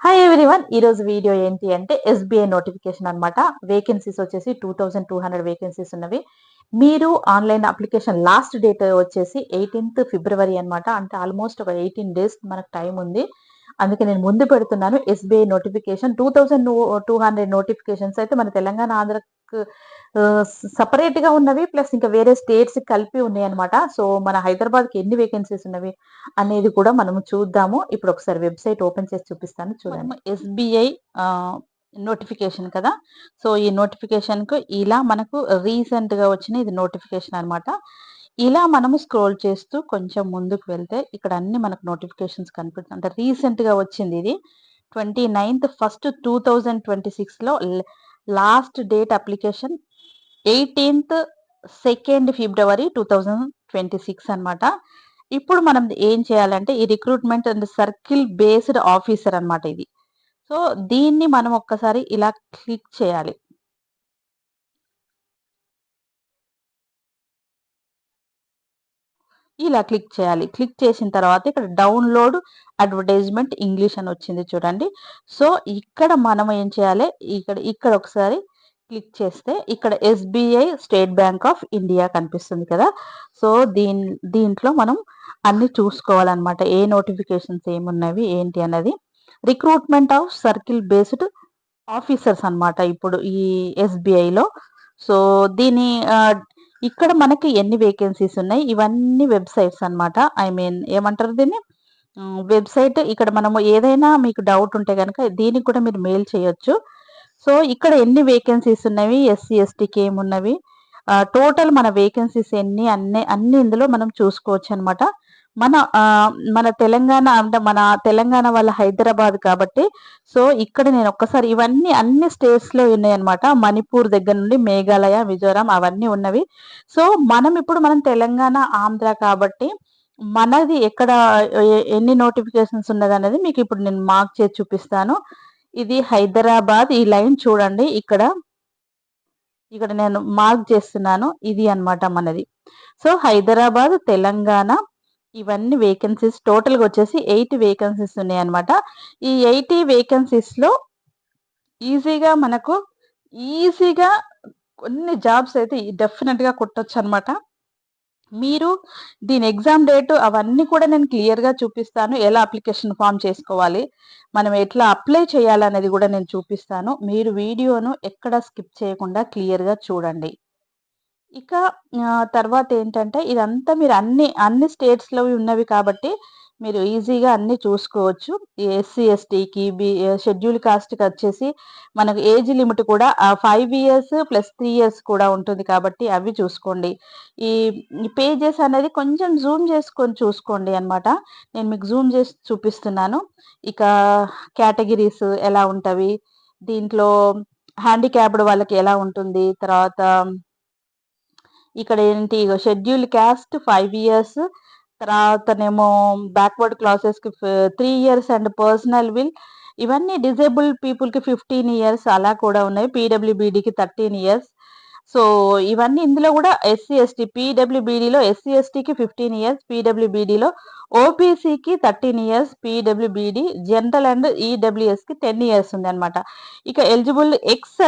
Hi everyone. ఈ రోజు video ఏంటి అంటే ఎస్బీఐ నోటిఫికేషన్ అన్నమాట. వేకెన్సీస్ వచ్చేసి 2200 వేకెన్సీస్ ఉన్నవి. మీరు ఆన్లైన్ అప్లికేషన్ లాస్ట్ డేట్ వచ్చేసి 18th ఫిబ్రవరి అన్నమాట. అంటే ఆల్మోస్ట్ ఒక 18 డేస్ మనకు టైం ఉంది. అందుకే నేను ముందు పెడుతున్నాను. ఎస్బీఐ నోటిఫికేషన్ 2200 నోటిఫికేషన్స్ అయితే మన తెలంగాణ, ఆంధ్రకు సెపరేట్ గా ఉన్నవి. ప్లస్ ఇంకా వేరే స్టేట్స్ కలిపి ఉన్నాయి అనమాట. సో మన హైదరాబాద్ కి ఎన్ని వేకెన్సీస్ ఉన్నవి అనేది కూడా మనము చూద్దాము. ఇప్పుడు ఒకసారి వెబ్సైట్ ఓపెన్ చేసి చూపిస్తాను చూడండి. ఎస్బీఐ నోటిఫికేషన్ కదా. సో ఈ నోటిఫికేషన్ కు ఇలా మనకు రీసెంట్ గా వచ్చిన ఇది నోటిఫికేషన్ అన్నమాట. ఇలా మనము స్క్రోల్ చేస్తూ కొంచెం ముందుకు వెళ్తే ఇక్కడ అన్ని మనకు నోటిఫికేషన్స్ కనిపిస్తుంది. అంటే రీసెంట్ గా వచ్చింది ఇది 29th ఫస్ట్ 2026 లో last date application 18th second ఫిబ్రవరి 2026 అన్నమాట. ఇప్పుడు మనం ఏం చేయాలంటే ఈ recruitment and circle based officer అన్నమాట ఇది. సో దీన్ని మనం ఒక్కసారి ఇలా క్లిక్ చేయాలి. ఇలా క్లిక్ చేయాలి. క్లిక్ చేసిన తర్వాత ఇక్కడ డౌన్లోడ్ అడ్వర్టైజ్మెంట్ ఇంగ్లీష్ అని వచ్చింది చూడండి. సో ఇక్కడ మనం ఏం చేయాలి, ఇక్కడ ఒకసారి క్లిక్ చేస్తే ఇక్కడ SBI state bank of India కనిపిస్తుంది కదా. సో దీంట్లో మనం అన్ని చూసుకోవాలన్నమాట. ఏ నోటిఫికేషన్స్ ఏమున్నవి ఏంటి అన్నది. Recruitment of circle based officers అన్నమాట ఇప్పుడు ఈ ఎస్బీఐలో. సో దీని ఇక్కడ మనకి ఎన్ని వేకెన్సీస్ ఉన్నాయి ఇవన్నీ వెబ్సైట్స్ అన్నమాట. ఐ మీన్ ఏమంటారు దీన్ని, వెబ్సైట్. ఇక్కడ మనము ఏదైనా మీకు డౌట్ ఉంటే కనుక దీనికి కూడా మీరు మెయిల్ చేయొచ్చు. సో ఇక్కడ ఎన్ని వేకెన్సీస్ ఉన్నవి, ఎస్సీ ఎస్టీకి ఏమున్నవి, టోటల్ మన వేకెన్సీస్ ఎన్ని అన్ని ఇందులో మనం చూసుకోవచ్చు అనమాట. మన తెలంగాణ అంటే మన తెలంగాణ వాళ్ళ హైదరాబాద్ కాబట్టి సో ఇక్కడ నేను ఒక్కసారి ఇవన్నీ అన్ని స్టేట్స్ లో ఉన్నాయి అనమాట. మణిపూర్ దగ్గర నుండి మేఘాలయ, మిజోరాం అవన్నీ ఉన్నవి. సో మనం తెలంగాణ, ఆంధ్ర కాబట్టి మనది ఎక్కడ ఎన్ని నోటిఫికేషన్స్ ఉన్నది అనేది మీకు ఇప్పుడు నేను మార్క్ చేసి చూపిస్తాను. ఇది హైదరాబాద్. ఈ లైన్ చూడండి, ఇక్కడ నేను మార్క్ చేస్తున్నాను. ఇది అన్నమాట మనది. సో హైదరాబాద్, తెలంగాణ ఇవన్నీ వేకెన్సీస్ టోటల్గా వచ్చేసి 8 వేకెన్సీస్ ఉన్నాయి అనమాట. ఈ 80 వేకెన్సీస్ లో ఈజీగా కొన్ని జాబ్స్ అయితే డెఫినెట్ గా కొట్టొచ్చు అనమాట. మీరు దీని ఎగ్జామ్ డేట్ అవన్నీ కూడా నేను క్లియర్ గా చూపిస్తాను. ఎలా అప్లికేషన్ ఫామ్ చేసుకోవాలి, మనం ఎట్లా అప్లై చేయాలనేది కూడా నేను చూపిస్తాను. మీరు వీడియోను ఎక్కడ స్కిప్ చేయకుండా క్లియర్ గా చూడండి. ఇక తర్వాత ఏంటంటే ఇదంతా మీరు అన్ని స్టేట్స్ లో ఉన్నవి కాబట్టి మీరు ఈజీగా అన్ని చూసుకోవచ్చు. ఎస్సీ ఎస్టీకి షెడ్యూల్ కాస్ట్ కి వచ్చేసి మనకు ఏజ్ లిమిట్ కూడా 5 ఇయర్స్ ప్లస్ 3 ఇయర్స్ కూడా ఉంటుంది కాబట్టి అవి చూసుకోండి. ఈ పేజెస్ అనేది కొంచెం జూమ్ చేసుకొని చూసుకోండి అన్నమాట. నేను మీకు జూమ్ చేసి చూపిస్తున్నాను. ఇక కేటగిరీస్ ఎలా ఉంటవి, దీంట్లో హ్యాండిక్యాప్డ్ వాళ్ళకి ఎలా ఉంటుంది, తర్వాత ఇక్కడ ఏంటి షెడ్యూల్ క్యాస్ట్ 5 ఇయర్స్, తర్వాతనేమో బ్యాక్వర్డ్ క్లాసెస్ కి 3 ఇయర్స్ అండ్ పర్సనల్ విల్ ఇవన్నీ డిజేబుల్ పీపుల్ కి 15 ఇయర్స్ అలా కూడా ఉన్నాయి. పీడబ్ల్యూబీడీకి 13 ఇయర్స్. సో ఇవన్నీ ఇందులో కూడా ఎస్సీ ఎస్టీ, పీడబ్ల్యూబీడీలో ఎస్సీ ఎస్టీకి 15 ఇయర్స్, పీడబ్ల్యూబీడీలో ఓబీసీకి 13 ఇయర్స్, పీడబ్ల్యూబీడీ జనరల్ అండ్ ఈడబ్ల్యూఎస్ కి 10 ఇయర్స్ ఉంది అనమాట. ఇక ఎలిజిబుల్ ఎక్స్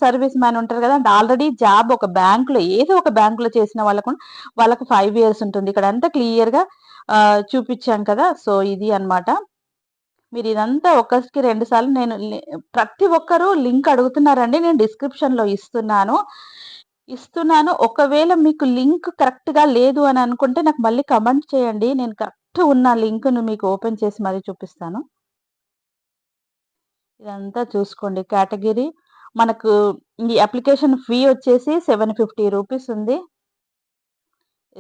సర్వీస్ మ్యాన్ ఉంటారు కదా, అంటే ఆల్రెడీ జాబ్ ఒక బ్యాంకులో ఏదో ఒక బ్యాంకులో చేసిన వాళ్ళకు 5 ఇయర్స్ ఉంటుంది. ఇక్కడ అంతా క్లియర్ గా చూపించాం కదా. సో ఇది అన్నమాట. మీరు ఇదంతా ఒకరికి 2 సార్లు ప్రతి ఒక్కరూ లింక్ అడుగుతున్నారండి. నేను డిస్క్రిప్షన్ లో ఇస్తున్నాను. ఒకవేళ మీకు లింక్ కరెక్ట్ గా లేదు అని అనుకుంటే నాకు మళ్ళీ కమెంట్ చేయండి. నేను కరెక్ట్ ఉన్న లింక్ ను మీకు ఓపెన్ చేసి మరీ చూపిస్తాను. ఇదంతా చూసుకోండి. కేటగిరీ మనకు ఈ అప్లికేషన్ ఫీ వచ్చేసి 750 రూపీస్ ఉంది.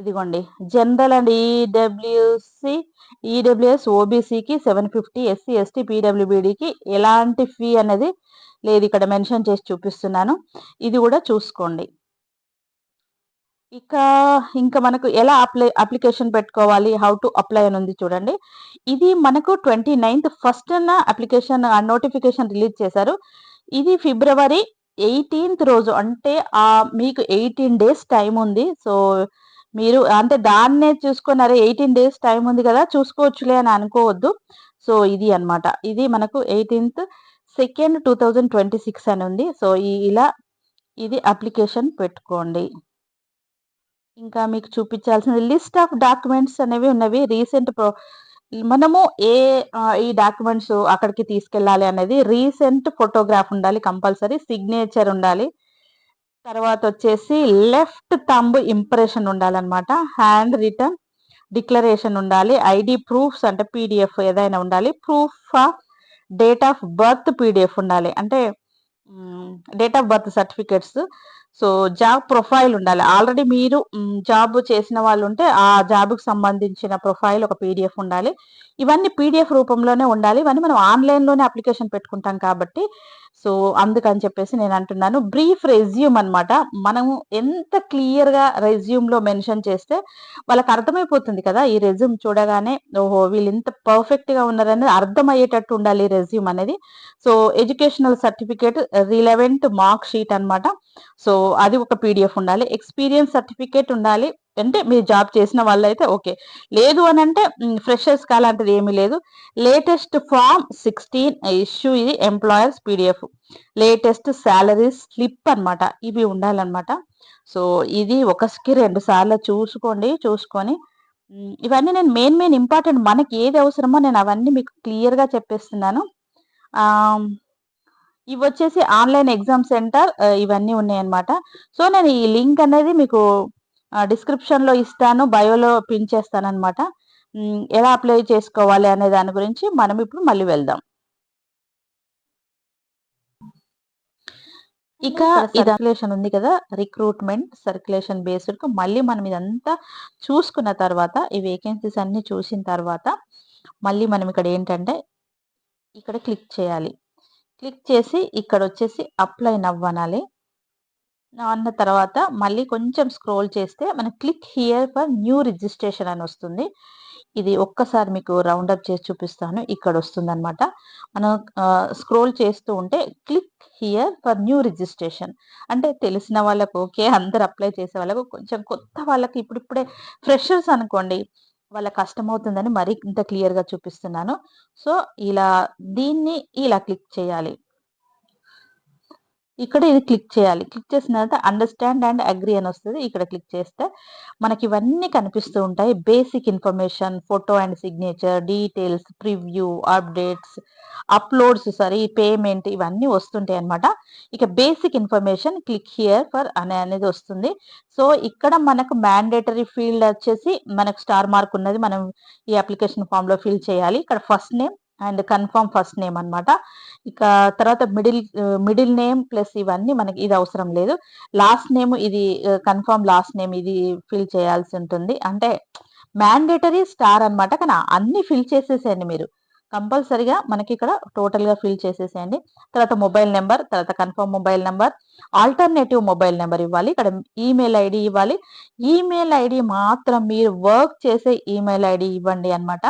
ఇదిగోండి, జనరల్ అండ్ ఈడబ్ల్యూఎస్ ఓబీసీకి 750, ఎస్సీ ఎస్టీ పీడబ్ల్యూబీడీకి ఎలాంటి ఫీ అనేది లేదు. ఇక్కడ మెన్షన్ చేసి చూపిస్తున్నాను. ఇది కూడా చూసుకోండి. ఇంకా మనకు ఎలా అప్లికేషన్ పెట్టుకోవాలి, హౌ టు అప్లై అని ఉంది చూడండి. ఇది మనకు 29th first application notification release చేశారు. ఇది ఫిబ్రవరి 18th రోజు, అంటే మీకు 18 డేస్ టైం ఉంది. సో మీరు అంటే దాన్నే చూసుకొని 18 డేస్ టైం ఉంది కదా చూసుకోవచ్చులే అని అనుకోవద్దు. సో ఇది అన్నమాట. ఇది మనకు 18th సెకండ్ 2026 అని ఉంది. సో ఇలా ఇది అప్లికేషన్ పెట్టుకోండి. ఇంకా మీకు చూపించాల్సిన లిస్ట్ ఆఫ్ డాక్యుమెంట్స్ అనేవి ఉన్నవి. మనము ఈ డాక్యుమెంట్స్ అక్కడికి తీసుకెళ్ళాలి అనేది రీసెంట్ ఫోటోగ్రాఫ్ ఉండాలి కంపల్సరీ. సిగ్నేచర్ ఉండాలి. తర్వాత వచ్చేసి లెఫ్ట్ థంబ్ ఇంప్రెషన్ ఉండాలన్నమాట. హ్యాండ్ రిటన్ డిక్లరేషన్ ఉండాలి. ఐడి ప్రూఫ్స్ అంటే పీడిఎఫ్ ఏదైనా ఉండాలి. Proof of date of birth PDF ఉండాలి. అంటే date of birth certificates. So job profile ఉండాలి. ఆల్రెడీ మీరు జాబ్ చేసిన వాళ్ళు ఉంటే ఆ జాబ్కి సంబంధించిన ప్రొఫైల్ ఒక పీడిఎఫ్ ఉండాలి. ఇవన్నీ పీడిఎఫ్ రూపంలోనే ఉండాలి. ఇవన్నీ మనం ఆన్లైన్లోనే అప్లికేషన్ పెట్టుకుంటాం కాబట్టి సో అందుకని చెప్పేసి నేను అంటున్నాను. బ్రీఫ్ రెజ్యూమ్ అన్నమాట. మనం ఎంత క్లియర్గా రెజ్యూమ్లో మెన్షన్ చేస్తే వాళ్ళకి అర్థమైపోతుంది కదా. ఈ రెజ్యూమ్ చూడగానే ఓహో వీళ్ళు ఇంత పర్ఫెక్ట్గా ఉన్నారనేది అర్థమయ్యేటట్టు ఉండాలి రెజ్యూమ్ అనేది. So educational certificate, relevant mark sheet అన్నమాట. సో అది ఒక పీడిఎఫ్ ఉండాలి. ఎక్స్పీరియన్స్ సర్టిఫికేట్ ఉండాలి. అంటే మీరు జాబ్ చేసిన వాళ్ళైతే ఓకే. లేదు అని అంటే ఫ్రెషర్స్ అలాంటిది ఏమీ లేదు. లేటెస్ట్ ఫామ్ 16 ఇష్యూ, ఇది employers PDF. Latest salary slip అన్నమాట. ఇవి ఉండాలన్నమాట. సో ఇది ఒకటికి 2 సార్లు చూసుకొని ఇవన్నీ నేను మెయిన్ ఇంపార్టెంట్ మనకి ఏది అవసరమో నేను అవన్నీ మీకు క్లియర్గా చెప్పేస్తున్నాను. ఇవి వచ్చేసి ఆన్లైన్ ఎగ్జామ్ సెంటర్ ఇవన్నీ ఉన్నాయన్నమాట. సో నేను ఈ లింక్ అనేది మీకు డిస్క్రిప్షన్లో ఇస్తాను, బయోలో పిన్ చేస్తానన్నమాట. ఎలా అప్లై చేసుకోవాలి అనే దాని గురించి మనం ఇప్పుడు మళ్ళీ వెళ్దాం. ఇక సర్క్యులేషన్ ఉంది కదా, రిక్రూట్మెంట్ సర్క్యులేషన్ బేస్డ్ మళ్ళీ మనం ఇదంతా చూసుకున్న తర్వాత ఈ వేకెన్సీస్ అన్ని చూసిన తర్వాత మళ్ళీ మనం ఇక్కడ ఏంటంటే ఇక్కడ క్లిక్ చేయాలి. క్లిక్ చేసి ఇక్కడ వచ్చేసి అప్లై నవ్ అనాలి. అన్న తర్వాత మళ్ళీ కొంచెం స్క్రోల్ చేస్తే మనకి click here for new registration అని వస్తుంది. ఇది ఒక్కసారి మీకు రౌండప్ చేసి చూపిస్తాను. ఇక్కడ వస్తుందన్నమాట. మనం స్క్రోల్ చేస్తూ ఉంటే click here for new registration అంటే తెలిసిన వాళ్ళకు ఓకే, అందరు అప్లై చేసే వాళ్ళకు, కొంచెం కొత్త వాళ్ళకి ఇప్పుడిప్పుడే ఫ్రెషర్స్ అనుకోండి వాళ్ళకి కష్టమవుతుందని మరీ ఇంత క్లియర్గా చూపిస్తున్నాను. సో దీన్ని ఇలా క్లిక్ చేయాలి. ఇక్కడ ఇది క్లిక్ చేయాలి. క్లిక్ చేసిన తర్వాత అండర్‌స్టాండ్ అండ్ అగ్రీ అని వస్తది. ఇక్కడ క్లిక్ చేస్తే మనకి ఇవన్నీ కనిపిస్తూ ఉంటాయి. Basic information, photo and signature, details, preview, updates, payment ఇవన్నీ వస్తుంటాయి అన్నమాట. ఇక basic information click here for అనేది వస్తుంది. సో ఇక్కడ మనకు మ్యాండేటరీ ఫీల్డ్ వచ్చేసి మనకు స్టార్ మార్క్ ఉన్నది. మనం ఈ అప్లికేషన్ ఫామ్‌లో ఫిల్ చేయాలి. ఇక్కడ first name and confirm first name అన్నమాట. ఇక తర్వాత మిడిల్ నేమ్ ప్లస్ ఇవన్నీ మనకి ఇది అవసరం లేదు. లాస్ట్ నేమ్ ఇది కన్ఫర్మ్ లాస్ట్ నేమ్ ఇది ఫిల్ చేయాల్సి ఉంటుంది. అంటే మ్యాండేటరీ స్టార్ అన్నమాట. కానీ అన్ని ఫిల్ చేసేసేయండి మీరు. కంపల్సరీగా మనకి ఇక్కడ టోటల్‌గా ఫిల్ చేసేసేయండి. తర్వాత మొబైల్ నెంబర్, తర్వాత confirm mobile number, alternative mobile number ఇవ్వాలి. ఇక్కడ ఈమెయిల్ ఐడీ ఇవ్వాలి. ఈమెయిల్ ఐడీ మాత్రం మీరు వర్క్ చేసే ఈమెయిల్ ఐడీ ఇవ్వండి అన్నమాట.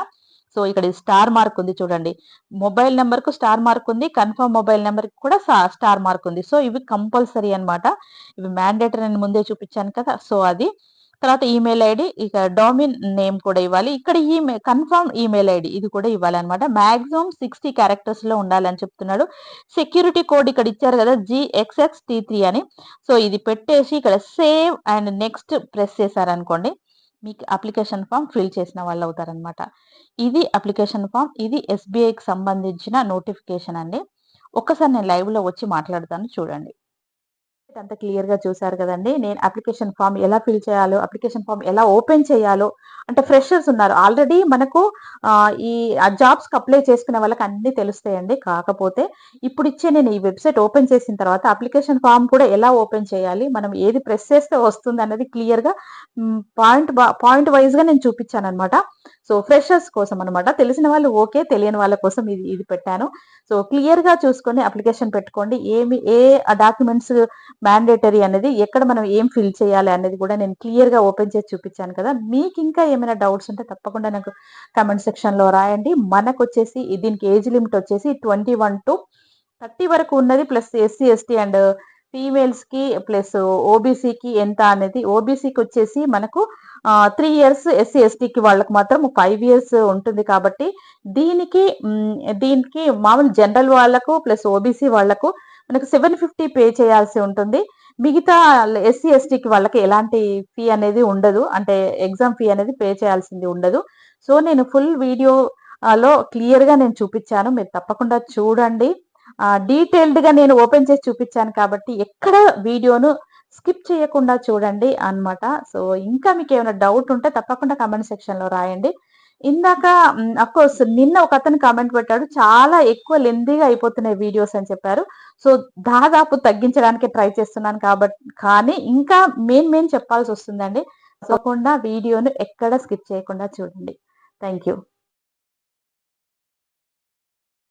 సో ఇక్కడ స్టార్ మార్క్ ఉంది చూడండి. మొబైల్ నెంబర్‌కు స్టార్ మార్క్ ఉంది. కన్ఫర్మ్ మొబైల్ నెంబర్‌కి కూడా స్టార్ మార్క్ ఉంది. సో ఇవి కంపల్సరీ అన్నమాట. ఇవి మ్యాండేటరీ అని ముందే చూపించాను కదా. సో అది. తర్వాత ఈమెయిల్ ఐడీ, ఇక డొమైన్ నేమ్ కూడా ఇవ్వాలి. ఇక్కడ కన్ఫర్మ్ ఈమెయిల్ ఐడీ ఇది కూడా ఇవ్వాలన్నమాట. మాక్సిమం 60 క్యారెక్టర్స్‌లో ఉండాలని చెప్తున్నాడు. సెక్యూరిటీ కోడ్ ఇక్కడ ఇచ్చారు కదా GXXT3 అని. సో ఇది పెట్టేసి ఇక్కడ సేవ్ అండ్ నెక్స్ట్ ప్రెస్ చేశారనుకోండి మీకు అప్లికేషన్ ఫామ్ ఫిల్ చేసిన వాళ్ళు అవుతారనమాట. ఇది అప్లికేషన్ ఫామ్. ఇది SBIకి సంబంధించిన నోటిఫికేషన్ అండి. ఒక్కసారి నేను లైవ్‌లో వచ్చి మాట్లాడతాను చూడండి. అంతా క్లియర్‌గా చూసారు కదండీ. నేను అప్లికేషన్ ఫామ్ ఎలా ఫిల్ చేయాలో, అప్లికేషన్ ఫామ్ ఎలా ఓపెన్ చేయాలో, అంటే ఫ్రెషర్స్ ఉన్నారు. ఆల్రెడీ మనకు ఈ జాబ్స్‌కి అప్లై చేసుకునే వాళ్ళకి అన్నీ తెలుస్తాయండి. కాకపోతే ఇప్పుడిచ్చే నేను ఈ వెబ్‌సైట్ ఓపెన్ చేసిన తర్వాత అప్లికేషన్ ఫామ్ కూడా ఎలా ఓపెన్ చేయాలి, మనం ఏది ప్రెస్ చేస్తే వస్తుందన్నది క్లియర్‌గా పాయింట్ వైస్‌గా నేను చూపించాననమాట. సో ఫ్రెషర్స్ కోసం అనమాట. తెలిసిన వాళ్ళు ఓకే, తెలియని వాళ్ళ కోసం ఇది పెట్టాను. సో క్లియర్‌గా చూసుకొని అప్లికేషన్ పెట్టుకోండి. ఏ డాక్యుమెంట్స్ మ్యాండేటరీ అనేది, ఎక్కడ మనం ఏం ఫిల్ చేయాలి అనేది కూడా నేను క్లియర్‌గా ఓపెన్ చేసి చూపించాను కదా. మీకు ఇంకా ఏమైనా డౌట్స్ ఉంటే తప్పకుండా నాకు కామెంట్ సెక్షన్‌లో రాయండి. మనకొచ్చేసి దీనికి ఏజ్ లిమిట్ వచ్చేసి 21 to 30 వరకు ఉన్నది. ప్లస్ SC, ST అండ్ ఫీమేల్స్‌కి ప్లస్ ఓబీసీకి ఎంత అనేది, ఓబీసీకి వచ్చేసి మనకు 3 ఇయర్స్, ఎస్సీ, ఎస్టీకి వాళ్ళకి మాత్రం 5 ఇయర్స్ ఉంటుంది కాబట్టి దీనికి మామూలు జనరల్ వాళ్ళకు ప్లస్ ఓబీసీ వాళ్ళకు మనకు 750 పే చేయాల్సి ఉంటుంది. మిగతా ఎస్సీ, ఎస్టీకి వాళ్ళకి ఎలాంటి ఫీ అనేది ఉండదు. అంటే ఎగ్జామ్ ఫీ అనేది పే చేయాల్సింది ఉండదు. సో, నేను ఫుల్ వీడియో లో క్లియర్‌గా నేను చూపిచ్చాను. మీరు తప్పకుండా చూడండి. డీటెయిల్డ్‌గా నేను ఓపెన్ చేసి చూపిచ్చాను కాబట్టి ఎక్కడ వీడియోను స్కిప్ చేయకుండా చూడండి అన్నమాట. సో, ఇంకా మీకేమైనా డౌట్ ఉంటే తప్పకుండా కామెంట్ సెక్షన్‌లో రాయండి. ఇందాక అఫ్‌కోర్స్ నిన్న ఒకతను కామెంట్ పెట్టాడు. చాలా ఎక్కువ లెంథీగా అయిపోతున్నాయి వీడియోస్ అని చెప్పారు. సో, దాదాపు తగ్గించడానికే ట్రై చేస్తున్నాను కానీ ఇంకా మెయిన్ చెప్పాల్సొస్తుందండి. తప్పకుండా వీడియోను ఎక్కడ స్కిప్ చేయకుండా చూడండి. Thank you.